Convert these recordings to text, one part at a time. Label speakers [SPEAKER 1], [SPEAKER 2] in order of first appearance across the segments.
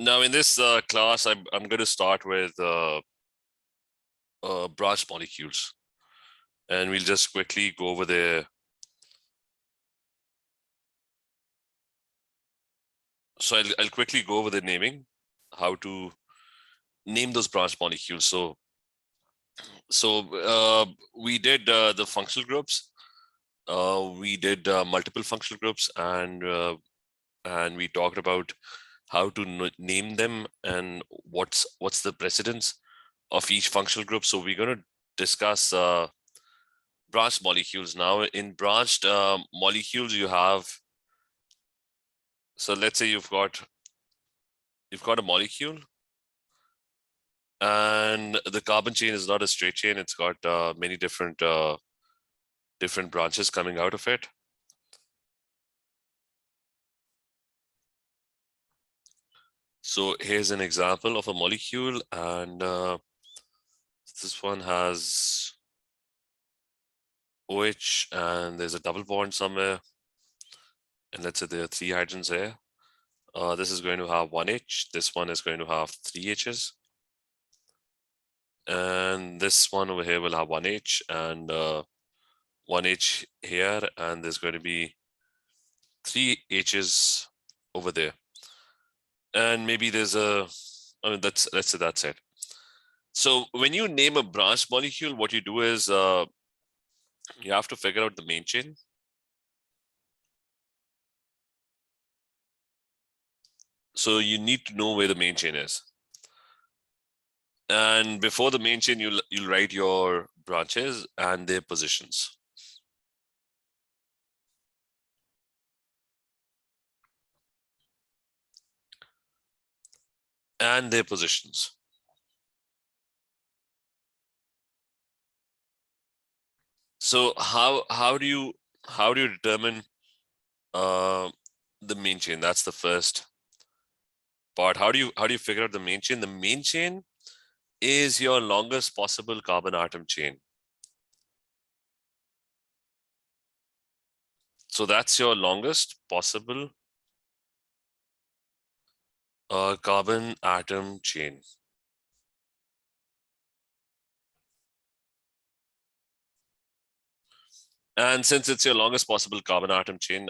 [SPEAKER 1] Now in this class, I'm going to start with branch molecules, and we'll just quickly go over the. So I'll quickly go over the naming, how to name those branch molecules. So we did the functional groups. We did multiple functional groups, and we talked about how to name them and what's the precedence of each functional group. So we're going to discuss branched molecules now. In branched molecules, you have. So let's say you've got a molecule, and the carbon chain is not a straight chain. It's got many different branches coming out of it. So here's an example of a molecule, and this one has OH, and there's a double bond somewhere. And let's say there are 3 hydrogens here. This is going to have 1 H. This one is going to have 3 H's. And this one over here will have 1 H and 1 H here, and there's going to be 3 H's over there. And maybe there's let's say that's it. So when you name a branch molecule, what you do is you have to figure out the main chain. So you need to know where the main chain is. And before the main chain, you'll write your branches and their positions. And their positions. So how do you determine the main chain? That's the first part. How do you figure out the main chain? The main chain is your longest possible carbon atom chain. So that's your longest possible carbon atom chain. And since it's your longest possible carbon atom chain,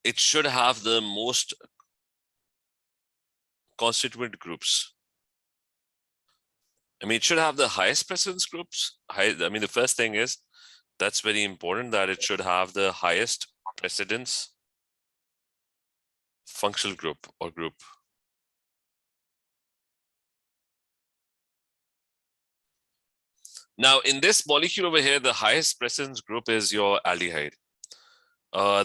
[SPEAKER 1] it should have the most constituent groups. I mean, it should have the highest precedence groups. I mean, the first thing is, that's very important, that it should have the highest precedence functional group or group. Now, in this molecule over here, the highest precedence group is your aldehyde. I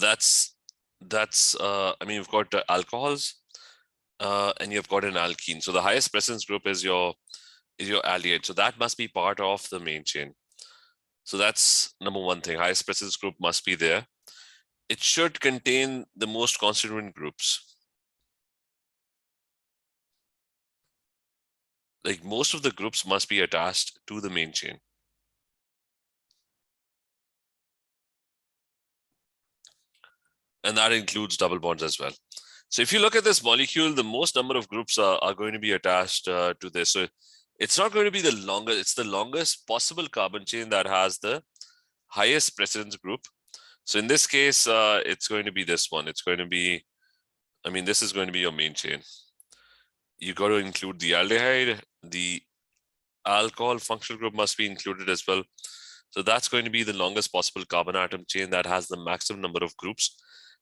[SPEAKER 1] mean, you've got alcohols, and you've got an alkene. So the highest precedence group is your aldehyde. So that must be part of the main chain. So that's number one thing. Highest precedence group must be there. It should contain the most constituent groups. Like, most of the groups must be attached to the main chain. And that includes double bonds as well. So if you look at this molecule, the most number of groups are going to be attached to this. So it's not going to be the longest, it's the longest possible carbon chain that has the highest precedence group. So in this case, it's going to be this one. It's going to be, I mean, this is going to be your main chain. You got to include the aldehyde, the alcohol functional group must be included as well. So that's going to be the longest possible carbon atom chain that has the maximum number of groups.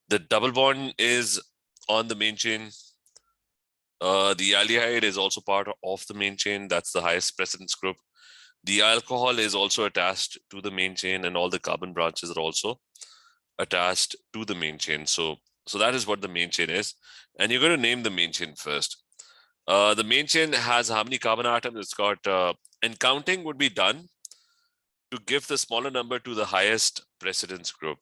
[SPEAKER 1] The double bond is on the main chain. The aldehyde is also part of the main chain. That's the highest precedence group. The alcohol is also attached to the main chain, and all the carbon branches are also attached to the main chain. So that is what the main chain is. And you're going to name the main chain first. The main chain has how many carbon atoms? It's got, and counting would be done to give the smaller number to the highest precedence group.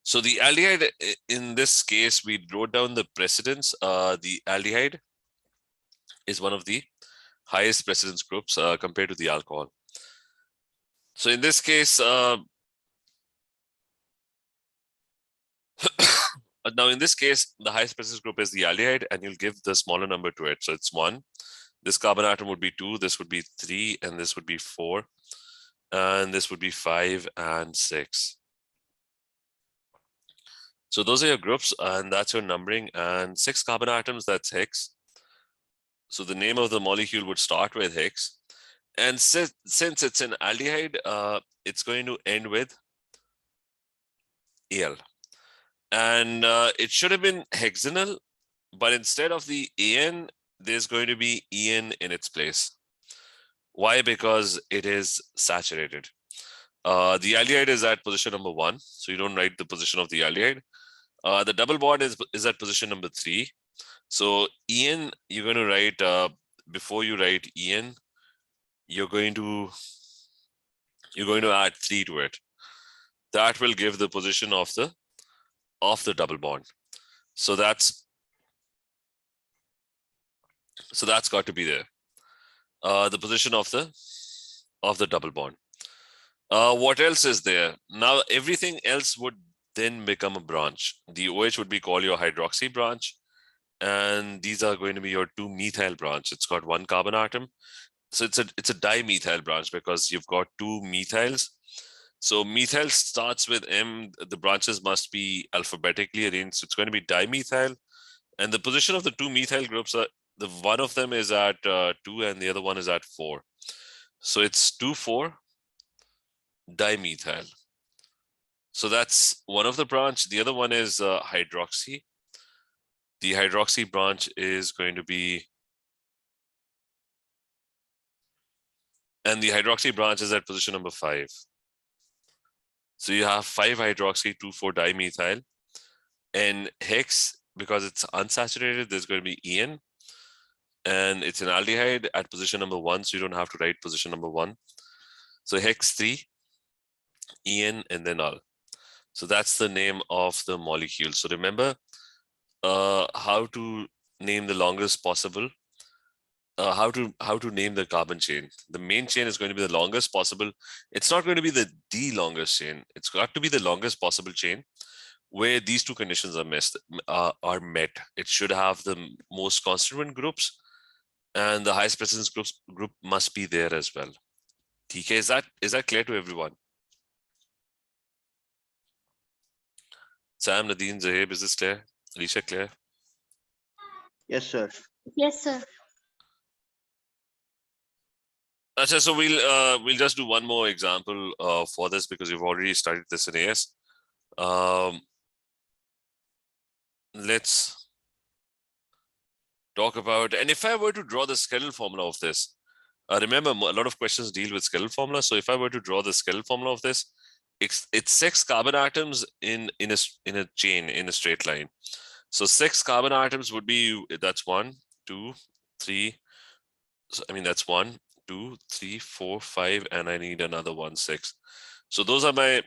[SPEAKER 1] So the aldehyde, in this case, we wrote down the precedence. The aldehyde is one of the highest precedence groups compared to the alcohol. So in this case, now in this case, the highest precedence group is the aldehyde, and you'll give the smaller number to it. So it's 1. This carbon atom would be 2. This would be 3, and this would be 4, and this would be 5 and 6. So those are your groups, and that's your numbering. And 6 carbon atoms, that's Higgs. So the name of the molecule would start with Higgs. And since it's an aldehyde, it's going to end with Al. And it should have been hexanal, but instead of the An, there's going to be En in its place. Why? Because it is saturated. The aldehyde is at position number 1, so you don't write the position of the aldehyde. The double bond is at position number 3. So En, you're going to write, before you write En, you're going to add 3 to it. That will give the position of the double bond. So that's got to be there. The position of the double bond. What else is there? Now everything else would then become a branch. The OH would be called your hydroxy branch, and these are going to be your 2-methyl branch. It's got 1 carbon atom. So it's a dimethyl branch because you've got 2 methyls. So methyl starts with M. The branches must be alphabetically arranged. So it's going to be dimethyl, and the position of the 2 methyl groups are one of them is at 2 and the other one is at 4. So it's 2,4 dimethyl. So that's one of the branch. The other one is hydroxy. The hydroxy branch is going to be, and the hydroxy branch is at position number 5. So you have 5-hydroxy, 2,4 dimethyl, and hex, because it's unsaturated, there's going to be En, and it's an aldehyde at position number 1, so you don't have to write position number 1. So hex 3, En, and then Al. So that's the name of the molecule. So remember how to name the longest possible, how to name the carbon chain. The main chain is going to be the longest possible. It's not going to be the longest chain. It's got to be the longest possible chain where these 2 conditions are met. It should have the most constituent groups, and the highest precedence group must be there as well. TK, is that clear to everyone? Sam, Nadine, Zahib, is this clear? Alicia, clear?
[SPEAKER 2] Yes, sir.
[SPEAKER 3] Yes, sir.
[SPEAKER 1] Achha, so we'll just do one more example for this because you've already studied this in AS. Let's talk about, and if I were to draw the skeletal formula of this, remember a lot of questions deal with skeletal formula. So if I were to draw the skeletal formula of this, it's 6 carbon atoms in a chain in a straight line. So 6 carbon atoms would be, that's 1, 2, 3. So, I mean, that's 1, 2, 3, 4, 5, and I need another 1, 6. So those are my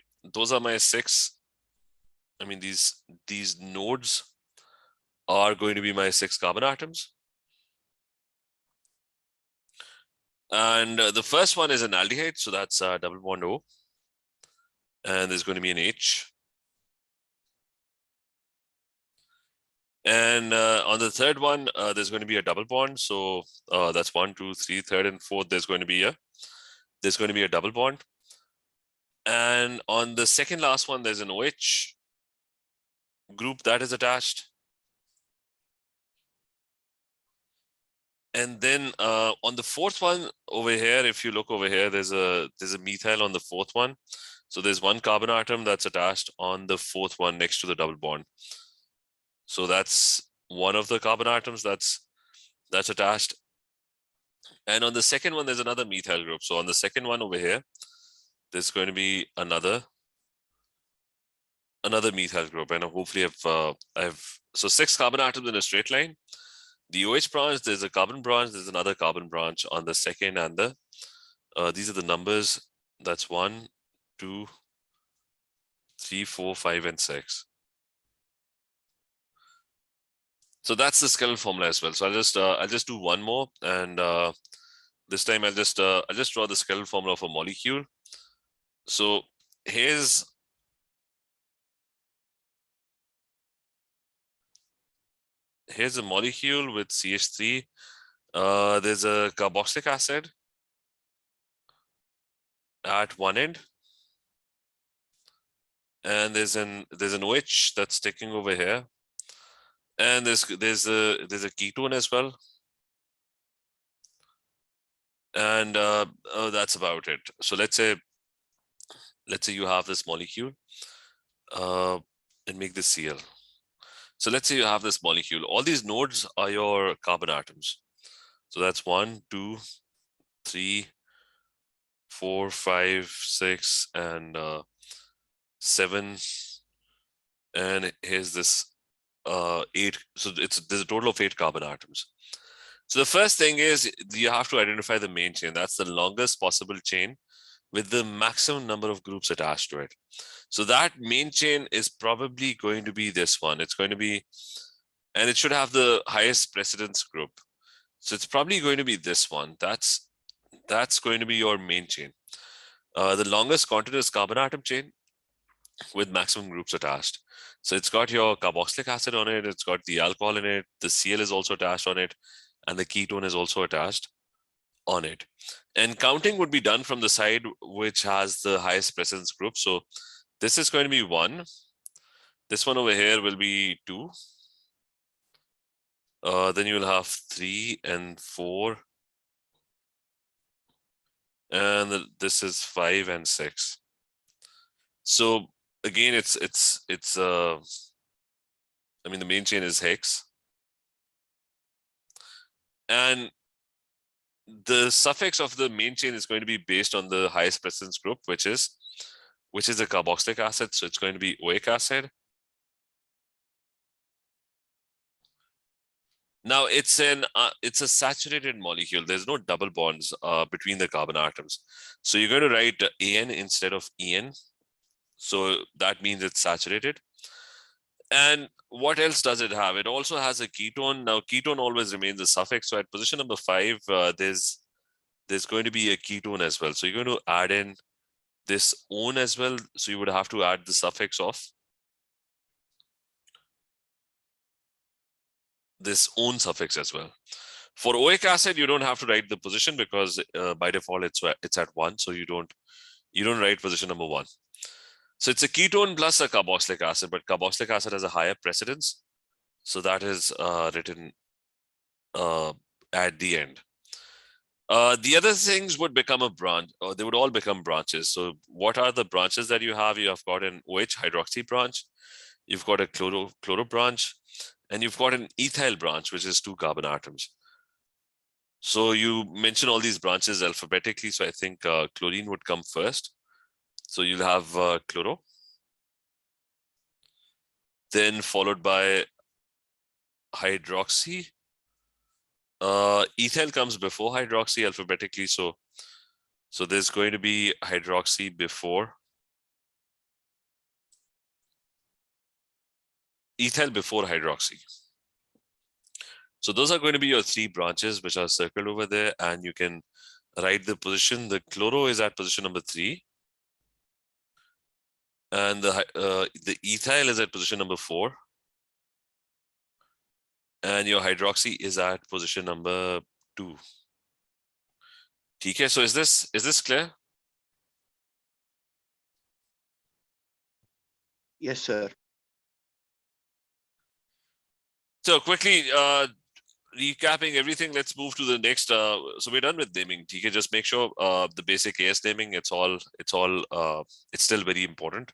[SPEAKER 1] 6. I mean, these nodes are going to be my 6 carbon atoms. And the first one is an aldehyde, so that's double bond O. And there's going to be an H. And on the third one, there's going to be a double bond. So that's 1, 2, 3, third and fourth. There's going to be a double bond. And on the second last one, there's an OH group that is attached. And then on the fourth one over here, if you look over here, there's a methyl on the fourth one. So there's 1 carbon atom that's attached on the fourth one next to the double bond. So that's one of the carbon atoms that's attached. And on the second one, there's another methyl group. So on the second one over here, there's going to be another methyl group. And hopefully so 6 carbon atoms in a straight line. The OH branch, there's a carbon branch, there's another carbon branch on the second, and these are the numbers. That's 1, 2, 3, 4, 5, and 6. So that's the skeletal formula as well. So I'll just do one more, and this time I'll just draw the skeletal formula of a molecule. So here's a molecule with CH3. There's a carboxylic acid at one end, and there's an OH that's sticking over here, and there's a ketone as well, and that's about it. So let's say you have this molecule, and make this Cl. So let's say you have this molecule. All these nodes are your carbon atoms. So that's 1, 2, 3, 4, 5, 6, and 7. And here's this 8. So there's a total of 8 carbon atoms. So the first thing is you have to identify the main chain. That's the longest possible chain with the maximum number of groups attached to it. So that main chain is probably going to be this one. It's going to be, and it should have the highest precedence group. So it's probably going to be this one. That's going to be your main chain. The longest continuous carbon atom chain with maximum groups attached. So it's got your carboxylic acid on it, it's got the alcohol in it, the Cl is also attached on it, and the ketone is also attached on it. And counting would be done from the side which has the highest precedence group. So this is going to be 1. This one over here will be 2. Then you will have 3 and 4. And this is 5 and 6. So again, it's I mean, the main chain is hex. And the suffix of the main chain is going to be based on the highest precedence group, which is a carboxylic acid. So it's going to be oic acid. Now it's a saturated molecule. There's no double bonds between the carbon atoms. So you're going to write AN instead of EN. So that means it's saturated. And what else does it have? It also has a ketone. Now ketone always remains a suffix. So at position number 5, there's going to be a ketone as well. So you're going to add in this on as well. So you would have to add the suffix of this on suffix as well. For oic acid, you don't have to write the position because by default it's at 1. So you don't write position number 1. So it's a ketone plus a carboxylic acid, but carboxylic acid has a higher precedence. So that is written at the end. The other things would become a branch, or they would all become branches. So what are the branches that you have? You have got an OH hydroxy branch, you've got a chloro branch, and you've got an ethyl branch, which is 2 carbon atoms. So you mention all these branches alphabetically. So I think chlorine would come first. So you'll have chloro, then followed by hydroxy. Ethyl comes before hydroxy alphabetically. So there's going to be hydroxy before. Ethyl before hydroxy. So those are going to be your 3 branches which are circled over there, and you can write the position. The chloro is at position number 3. And the ethyl is at position number 4. And your hydroxy is at position number 2. Okay, so is this clear?
[SPEAKER 2] Yes, sir.
[SPEAKER 1] So quickly recapping everything, let's move to the next. So we're done with naming. TK, just make sure the basic AS naming, it's still very important.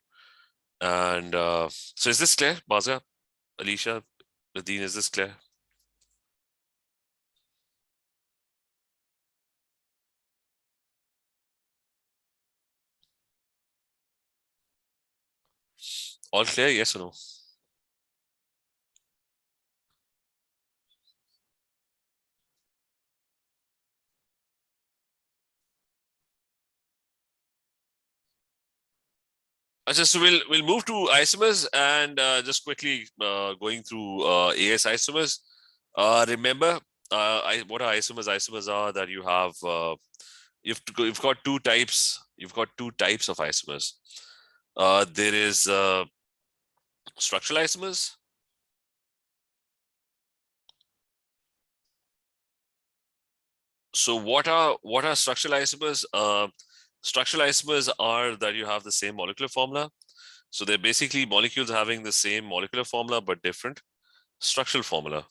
[SPEAKER 1] And so is this clear, Baza, Alicia, Nadine, is this clear? All clear, yes or no? So we'll move to isomers, and just quickly going through AS isomers. Remember what are isomers? Isomers are that you've got 2 types you've got two types of isomers. There is structural isomers. So what are structural isomers? Structural isomers are that you have the same molecular formula. So they're basically molecules having the same molecular formula but different structural formula.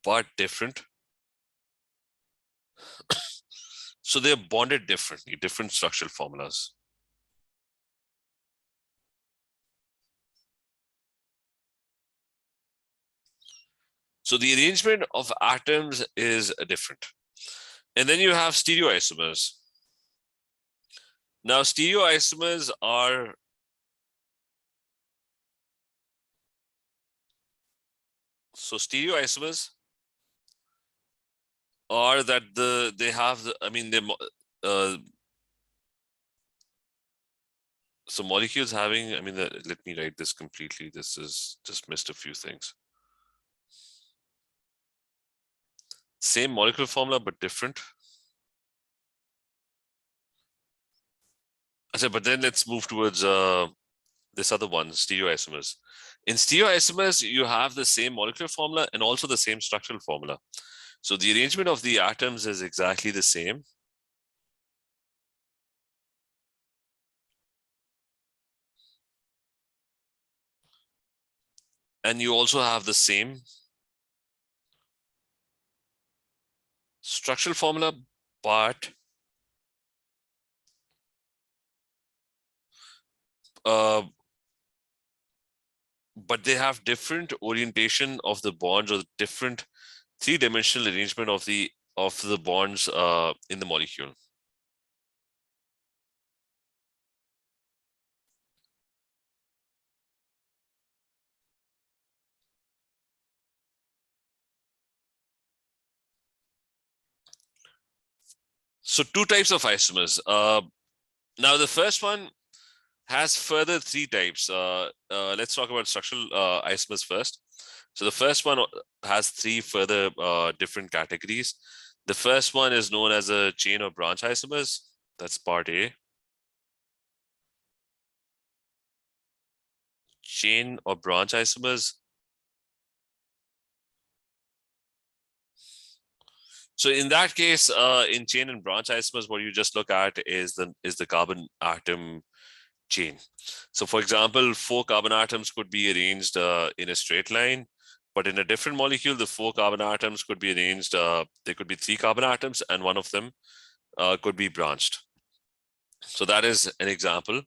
[SPEAKER 1] But different. So they're bonded differently, different structural formulas. So the arrangement of atoms is different. And then you have stereoisomers. Now, stereoisomers are stereoisomers are that they have the, I mean, they so molecules having, I mean, let me write this completely. This is just missed a few things. Same molecular formula, but different. I said, but then let's move towards this other one, stereoisomers. In stereoisomers, you have the same molecular formula and also the same structural formula. So the arrangement of the atoms is exactly the same. And you also have the same structural formula, but they have different orientation of the bonds, or different three-dimensional arrangement of the bonds in the molecule. So two types of isomers. Now the first one has further three types. Let's talk about structural isomers first. So the first one has three further different categories. The first one is known as a chain or branch isomers. That's part A. Chain or branch isomers. So in that case, in chain and branch isomers, what you just look at is the carbon atom chain. So for example, 4 carbon atoms could be arranged in a straight line, but in a different molecule, the 4 carbon atoms could be arranged, there could be 3 carbon atoms and one of them could be branched. So that is an example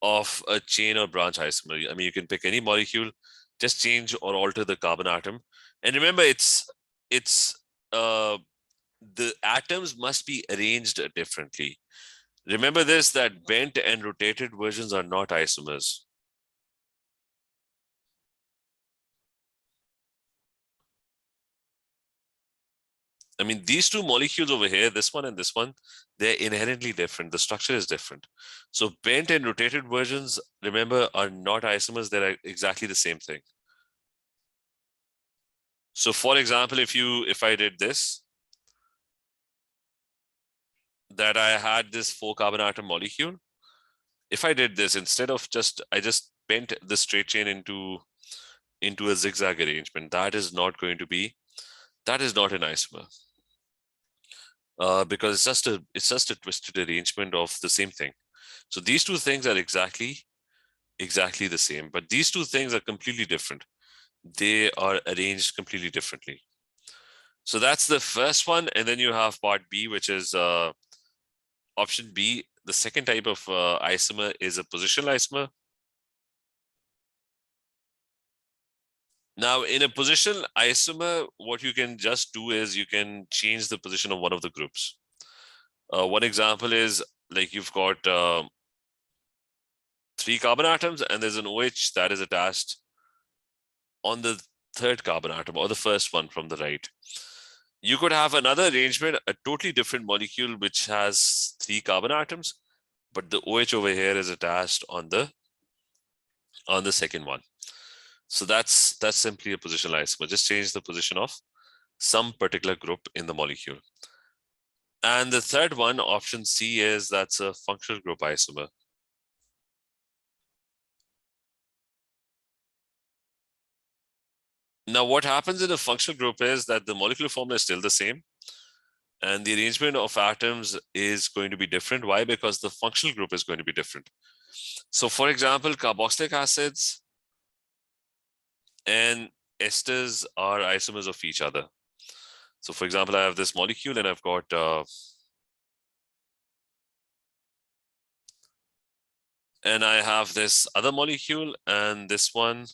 [SPEAKER 1] of a chain or branch isomer. I mean, you can pick any molecule, just change or alter the carbon atom. And remember, it's the atoms must be arranged differently. Remember this, that bent and rotated versions are not isomers. I mean, these two molecules over here, this one and this one, they're inherently different. The structure is different. So bent and rotated versions, remember, are not isomers. They're exactly the same thing. So for example, if I did this, that I had this 4 carbon atom molecule, if I did this, instead of I just bent the straight chain into a zigzag arrangement, that is not an isomer. Because it's just a twisted arrangement of the same thing. So these two things are exactly the same, but these two things are completely different. They are arranged completely differently. So that's the first one, and then you have part B, which is option B. The second type of isomer is a positional isomer. Now, in a positional isomer, what you can just do is you can change the position of one of the groups. One example is, like, you've got 3 carbon atoms and there's an OH that is attached on the third carbon atom, or the first one from the right. You could have another arrangement, a totally different molecule which has 3 carbon atoms, but the OH over here is attached on the second one. So that's simply a positional isomer. Just change the position of some particular group in the molecule. And the third one, option C, is that's a functional group isomer. Now, what happens in a functional group is that the molecular formula is still the same, and the arrangement of atoms is going to be different. Why? Because the functional group is going to be different. So, for example, carboxylic acids and esters are isomers of each other. So, for example, I have this molecule and I've got and I have this other molecule and this one.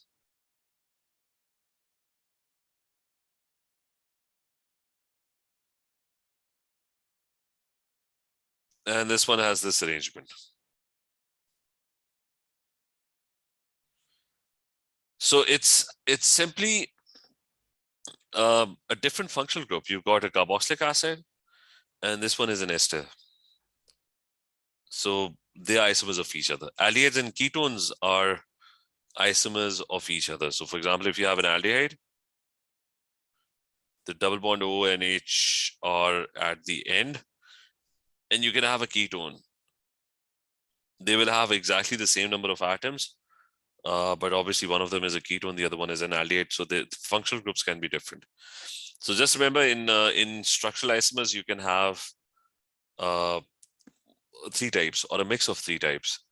[SPEAKER 1] And this one has this arrangement. So it's simply a different functional group. You've got a carboxylic acid, and this one is an ester. So they are isomers of each other. Aldehydes and ketones are isomers of each other. So for example, if you have an aldehyde, the double bond O and H are at the end, and you can have a ketone. They will have exactly the same number of atoms, but obviously one of them is a ketone, the other one is an aldehyde. So the functional groups can be different. So just remember, in structural isomers, you can have three types or a mix of three types.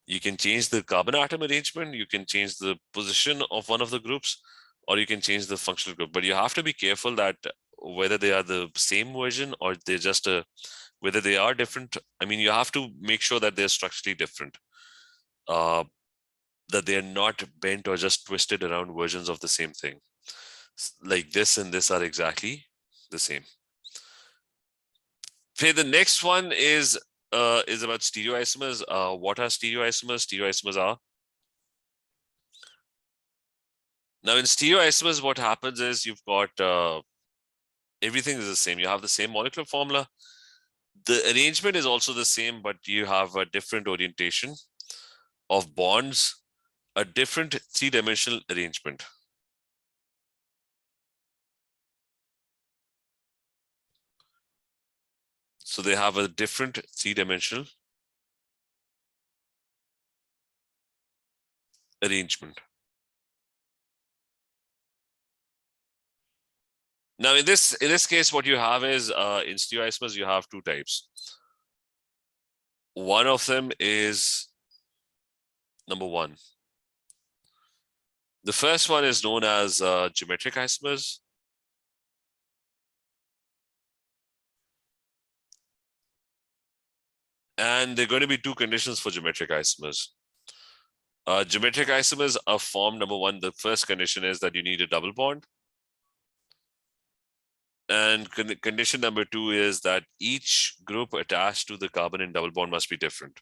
[SPEAKER 1] You can change the carbon atom arrangement, you can change the position of one of the groups, or you can change the functional group. But you have to be careful that whether they are the same version or they're just whether they are different. I mean, you have to make sure that they're structurally different, that they're not bent or just twisted around versions of the same thing. Like this and this are exactly the same. Okay, the next one is about stereoisomers. What are stereoisomers? Stereoisomers are, now in stereoisomers, what happens is you've got everything is the same. You have the same molecular formula. The arrangement is also the same, but you have a different orientation of bonds, a different three-dimensional arrangement. So they have a different three-dimensional arrangement. Now, in this case, what you have is in stereoisomers, you have two types. One of them is number one. The first one is known as geometric isomers. And there are going to be two conditions for geometric isomers. Geometric isomers are formed, number one, the first condition is that you need a double bond. And condition number two is that each group attached to the carbon in double bond must be different.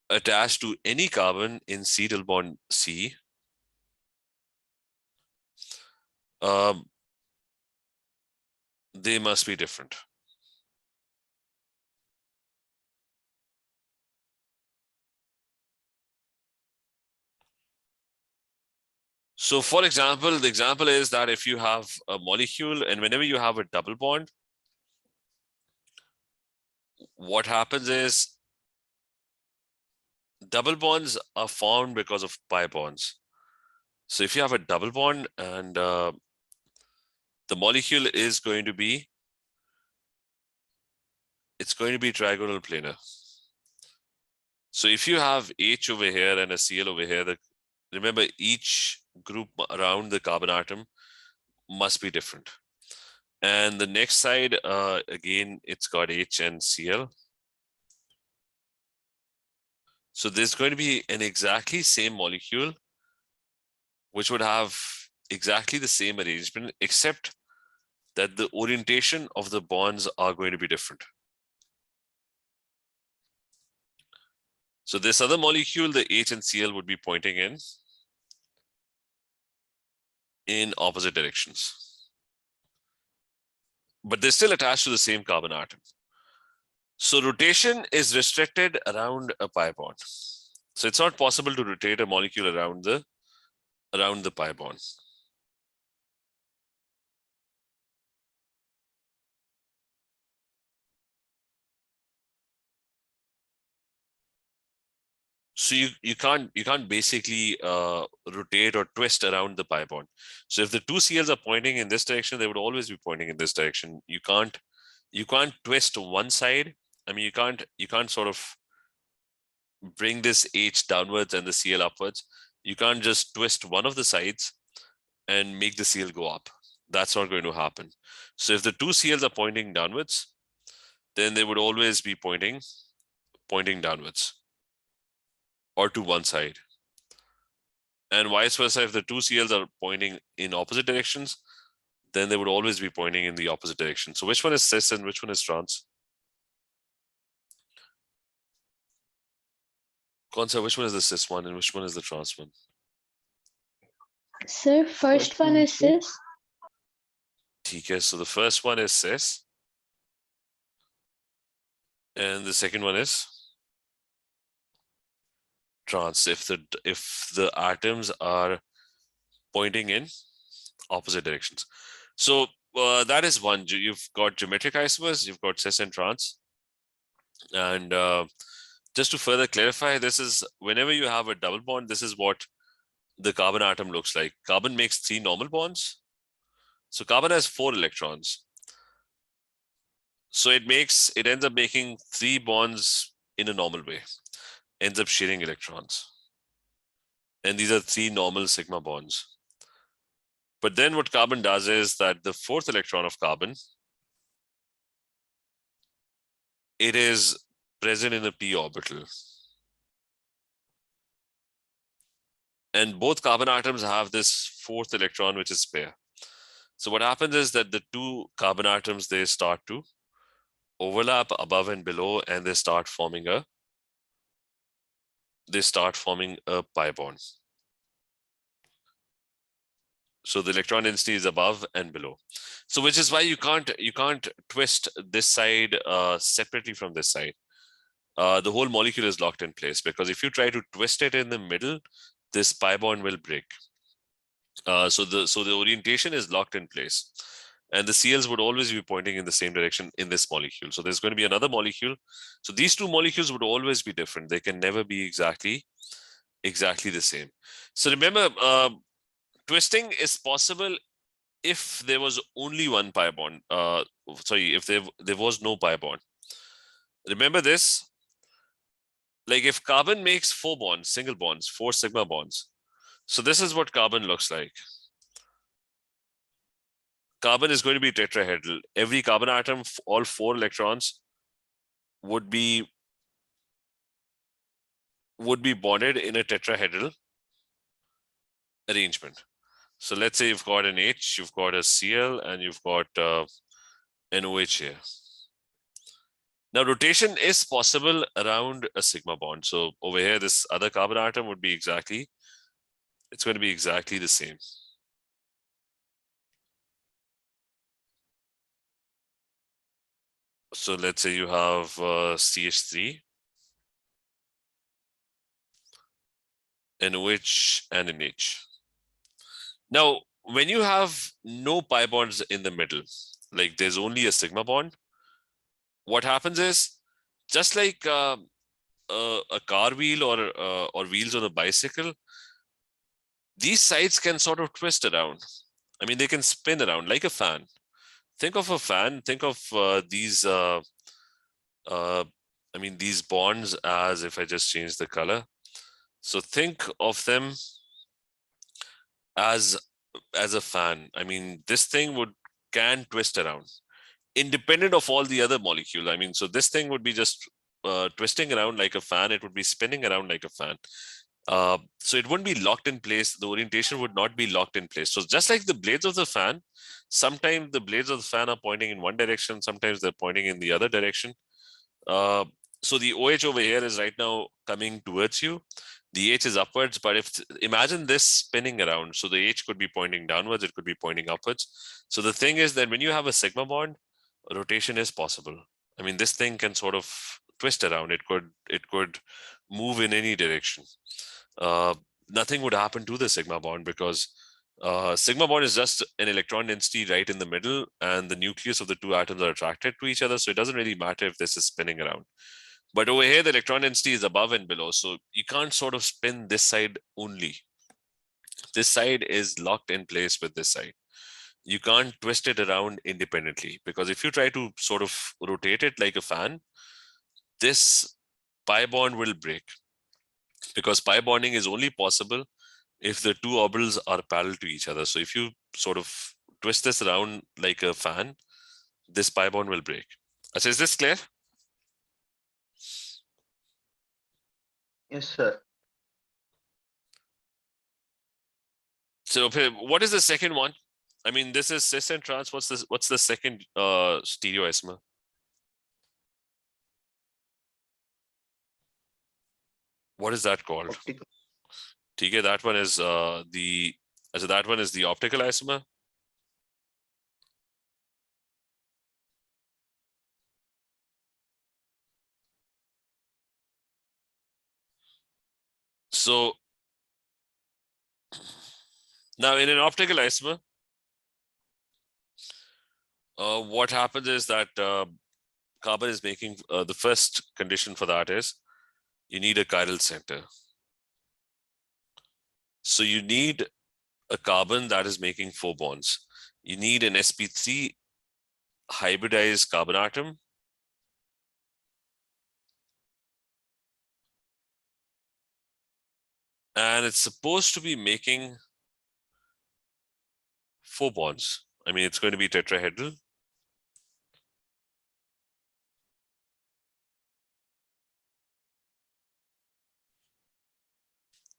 [SPEAKER 1] Attached to any carbon in C double bond C, they must be different. So for example, the example is that if you have a molecule and whenever you have a double bond, what happens is double bonds are formed because of pi bonds. So if you have a double bond and the molecule is going to be, it's going to be trigonal planar. So if you have H over here and a Cl over here, remember each group around the carbon atom must be different. And the next side, again, it's got H and Cl. So there's going to be an exactly same molecule, which would have exactly the same arrangement, except that the orientation of the bonds are going to be different. So this other molecule, the H and Cl would be pointing in opposite directions. But they're still attached to the same carbon atom. So rotation is restricted around a pi bond. So it's not possible to rotate a molecule around the pi bond. So you can't basically rotate or twist around the pi bond. So if the two CLs are pointing in this direction, they would always be pointing in this direction. You can't twist one side. I mean, you can't sort of bring this H downwards and the CL upwards. You can't just twist one of the sides and make the CL go up. That's not going to happen. So if the two CLs are pointing downwards, then they would always be pointing downwards or to one side. And vice versa, if the two CLs are pointing in opposite directions, then they would always be pointing in the opposite direction. So which one is cis and which one is trans? Consa, which one is the cis one and which one is the trans one?
[SPEAKER 3] Sir, first one is cis.
[SPEAKER 1] Okay, so the first one is cis. And the second one is trans. If the atoms are pointing in opposite directions. So that is one. You've got geometric isomers, you've got cis and trans. And just to further clarify, this is whenever you have a double bond, this is what the carbon atom looks like. Carbon makes 3 normal bonds. So carbon has 4 electrons. So it ends up making 3 bonds in a normal way, ends up sharing electrons. And these are 3 normal sigma bonds. But then what carbon does is that the 4th electron of carbon, it is present in a p orbital. And both carbon atoms have this 4th electron, which is spare. So what happens is that the 2 carbon atoms, they start to overlap above and below, and they start forming a pi bond. So the electron density is above and below. So which is why you can't twist this side separately from this side. The whole molecule is locked in place, because if you try to twist it in the middle, this pi bond will break. So the orientation is locked in place, and the CLs would always be pointing in the same direction in this molecule. So there's going to be another molecule. So these two molecules would always be different. They can never be exactly the same. So remember, twisting is possible if there was only one pi bond. If there was no pi bond. Remember this. Like if carbon makes 4 bonds, single bonds, 4 sigma bonds. So this is what carbon looks like. Carbon is going to be tetrahedral. Every carbon atom, all 4 electrons would be bonded in a tetrahedral arrangement. So let's say you've got an H, you've got a Cl, and you've got an OH here. Now rotation is possible around a sigma bond. So over here, this other carbon atom would be it's going to be exactly the same. So let's say you have CH3, an OH, and an H. Now, when you have no pi bonds in the middle, like there's only a sigma bond, what happens is, just like a car wheel or wheels on a bicycle, these sides can sort of twist around. I mean, they can spin around like a fan. Think of a fan. Think of these bonds as, if I just change the color. So think of them as a fan. I mean, this thing can twist around independent of all the other molecule. I mean, so this thing would be just twisting around like a fan. It would be spinning around like a fan. So it wouldn't be locked in place. The orientation would not be locked in place. So just like the blades of the fan, sometimes the blades of the fan are pointing in one direction, sometimes they're pointing in the other direction. So the OH over here is right now coming towards you. The H is upwards, but imagine this spinning around. So the H could be pointing downwards, it could be pointing upwards. So the thing is that when you have a sigma bond, rotation is possible. I mean, this thing can sort of twist around. It could move in any direction. Nothing would happen to the sigma bond because sigma bond is just an electron density right in the middle, and the nucleus of the two atoms are attracted to each other. So it doesn't really matter if this is spinning around. But over here, the electron density is above and below. So you can't sort of spin this side only. This side is locked in place with this side. You can't twist it around independently, because if you try to sort of rotate it like a fan, this pi bond will break, because pi bonding is only possible if the two orbitals are parallel to each other. So if you sort of twist this around like a fan, this pi bond will break. So is this clear?
[SPEAKER 2] Yes, sir.
[SPEAKER 1] So what is the second one? I mean, this is cis and trans. What's the second stereoisomer? What is that called?
[SPEAKER 2] Optical.
[SPEAKER 1] Okay, that one is that one is the optical isomer. So now in an optical isomer, what happens is that carbon is making the first condition for that is you need a chiral center. So you need a carbon that is making 4 bonds. You need an sp3 hybridized carbon atom. And it's supposed to be making 4 bonds. I mean, it's going to be tetrahedral.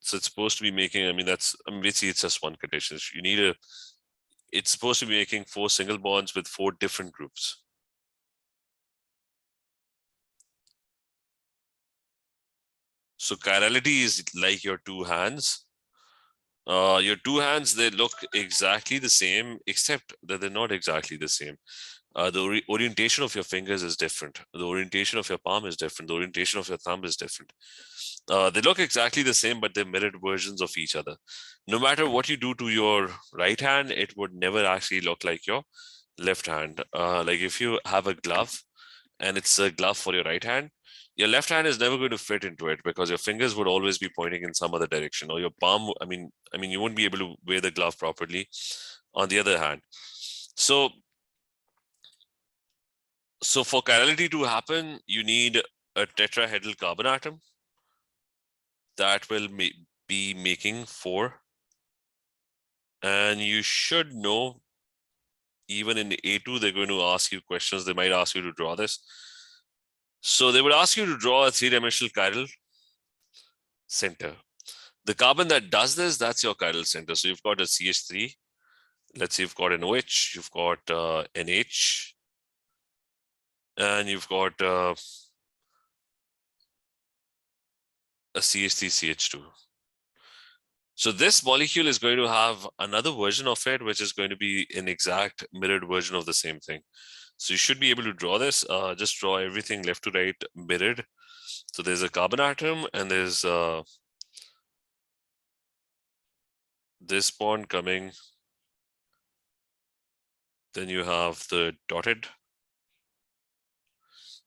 [SPEAKER 1] So it's supposed to be making, I mean, basically it's just one condition. You need it's supposed to be making 4 single bonds with 4 different groups. So chirality is like your two hands. Your two hands, they look exactly the same, except that they're not exactly the same. The orientation of your fingers is different. The orientation of your palm is different. The orientation of your thumb is different. They look exactly the same, but they're mirrored versions of each other. No matter what you do to your right hand, it would never actually look like your left hand. Like if you have a glove and it's a glove for your right hand, your left hand is never going to fit into it because your fingers would always be pointing in some other direction, or your palm, I mean, you wouldn't be able to wear the glove properly on the other hand. So for chirality to happen, you need a tetrahedral carbon atom that will be making 4. And you should know, even in A2, they're going to ask you questions. They might ask you to draw this. So they would ask you to draw a 3-dimensional chiral center. The carbon that does this, that's your chiral center. So you've got a CH3. Let's say you've got an OH, you've got NH, and you've got a CH3CH2. So this molecule is going to have another version of it, which is going to be an exact mirrored version of the same thing. So you should be able to draw this. Just draw everything left to right mirrored. So there's a carbon atom and there's this bond coming. Then you have the dotted.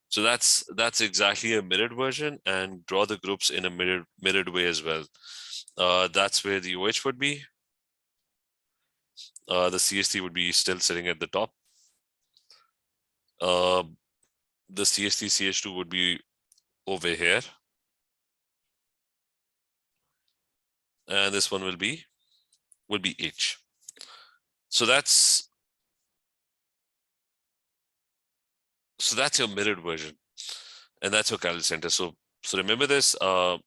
[SPEAKER 1] So that's exactly a mirrored version, and draw the groups in a mirrored way as well. That's where the OH would be. The CH3 would be still sitting at the top. The CH3CH2 would be over here. And this one will be H. So that's your mirrored version. And that's your chiral center. So remember this. So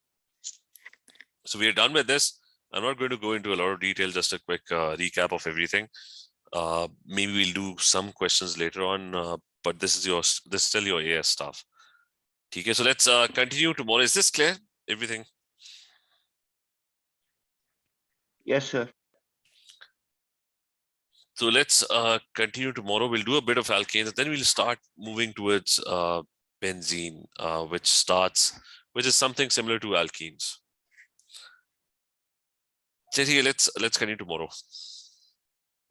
[SPEAKER 1] we are done with this. I'm not going to go into a lot of detail, just a quick recap of everything. Maybe we'll do some questions later on, but this is still your AS stuff. Okay, so let's continue tomorrow. Is this clear? Everything?
[SPEAKER 2] Yes, sir.
[SPEAKER 1] So let's continue tomorrow. We'll do a bit of alkanes, and then we'll start moving towards benzene, which is something similar to alkenes. चलिए, let's continue tomorrow.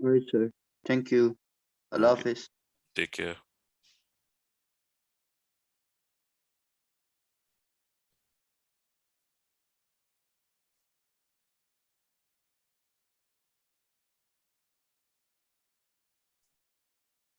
[SPEAKER 2] Right, sir. Thank you. Allah Hafiz.
[SPEAKER 1] Take care.